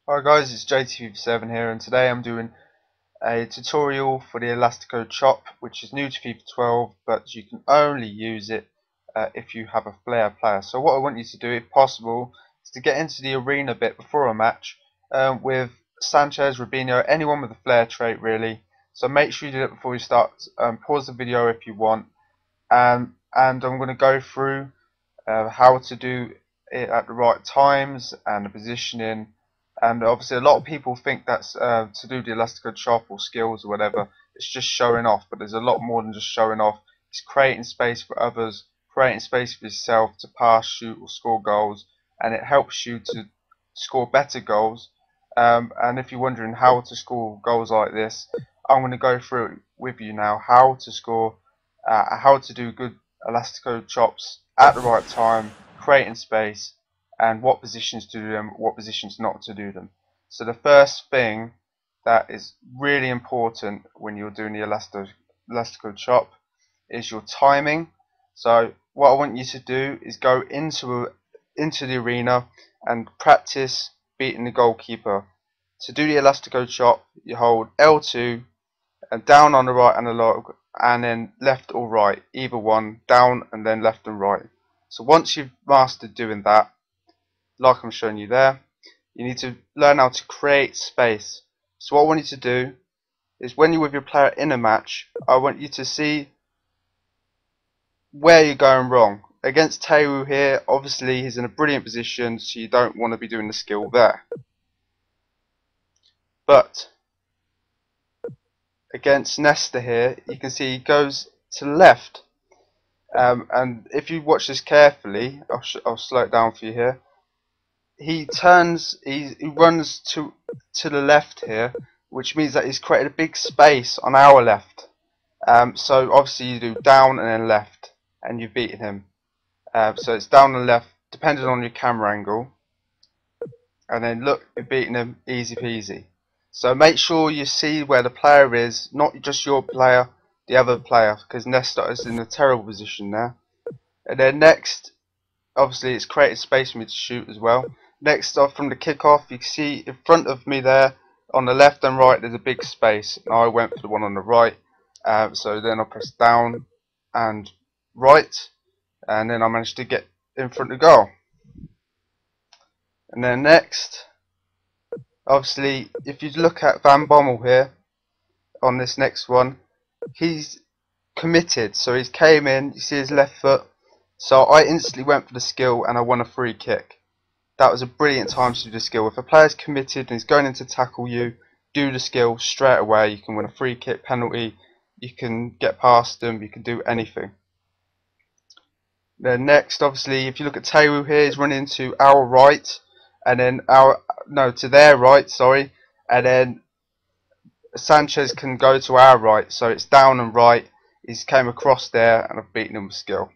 Hi guys, it's JT57 here, and today I'm doing a tutorial for the Elastico Chop, which is new to FIFA12, but you can only use it if you have a flair player. So what I want you to do, if possible, is to get into the arena bit before a match with Sanchez, Robinho, anyone with a flair trait really. So make sure you do it before you start. Pause the video if you want, and I'm going to go through how to do it at the right times and the positioning. And obviously, a lot of people think that's to do the elastico chop or skills or whatever. It's just showing off, but there's a lot more than just showing off. It's creating space for others, creating space for yourself to pass, shoot, or score goals, and it helps you to score better goals. And if you're wondering how to score goals like this, I'm going to go through it with you now. How to score, how to do good elastico chops at the right time, creating space, and what positions to do them, what positions not to do them. So the first thing that is really important when you're doing the elastico chop is your timing. So what I want you to do is go into the arena and practice beating the goalkeeper. To do the elastico chop, you hold L2 and down on the right analog, and then left or right, either one, down and then left and right. So once you've mastered doing that, like I'm showing you there, you need to learn how to create space. So what I want you to do is, when you're with your player in a match, I want you to see where you're going wrong. Against Teru here, obviously he's in a brilliant position, so you don't want to be doing the skill there. But against Nesta here, you can see he goes to the left. And if you watch this carefully, I'll slow it down for you here. He runs to the left here, which means that he's created a big space on our left. So obviously you do down and then left, and you've beaten him. So it's down and left, depending on your camera angle. And then look, you've beaten him, easy peasy. So make sure you see where the player is, not just your player, the other player, because Nesta is in a terrible position there. And then next, obviously it's created space for me to shoot as well. Next off, from the kickoff, you can see in front of me there, on the left and right, there's a big space. And I went for the one on the right. So then I pressed down and right, and then I managed to get in front of the goal. And then next, obviously, if you look at Van Bommel here, on this next one, he's committed. So he's came in, you see his left foot. So I instantly went for the skill and I won a free kick. That was a brilliant time to do the skill. If a player's committed and he's going in to tackle you, do the skill straight away. You can win a free kick, penalty, you can get past them, you can do anything. Then next, obviously, if you look at Teru here, he's running to our right, and then to their right, sorry, and then Sanchez can go to our right, so it's down and right. He's came across there, and I've beaten him with skill.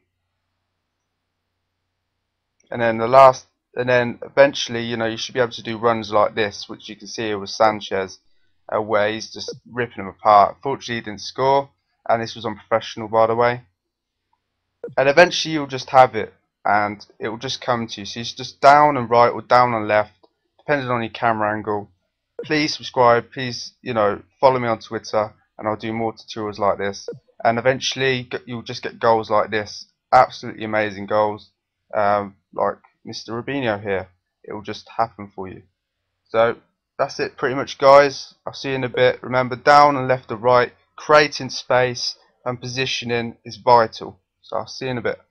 And then eventually, you should be able to do runs like this, which you can see here with Sanchez, where he's just ripping them apart. Fortunately, he didn't score, and this was on professional, by the way. And eventually, you'll just have it, and it will just come to you. So it's just down and right or down and left, depending on your camera angle. Please subscribe. Please, follow me on Twitter, and I'll do more tutorials like this. And eventually, you'll just get goals like this. Absolutely amazing goals. Like Mr. Robinho here. It will just happen for you. So that's it pretty much, guys. I'll see you in a bit. Remember, down and left or right, creating space and positioning is vital. So I'll see you in a bit.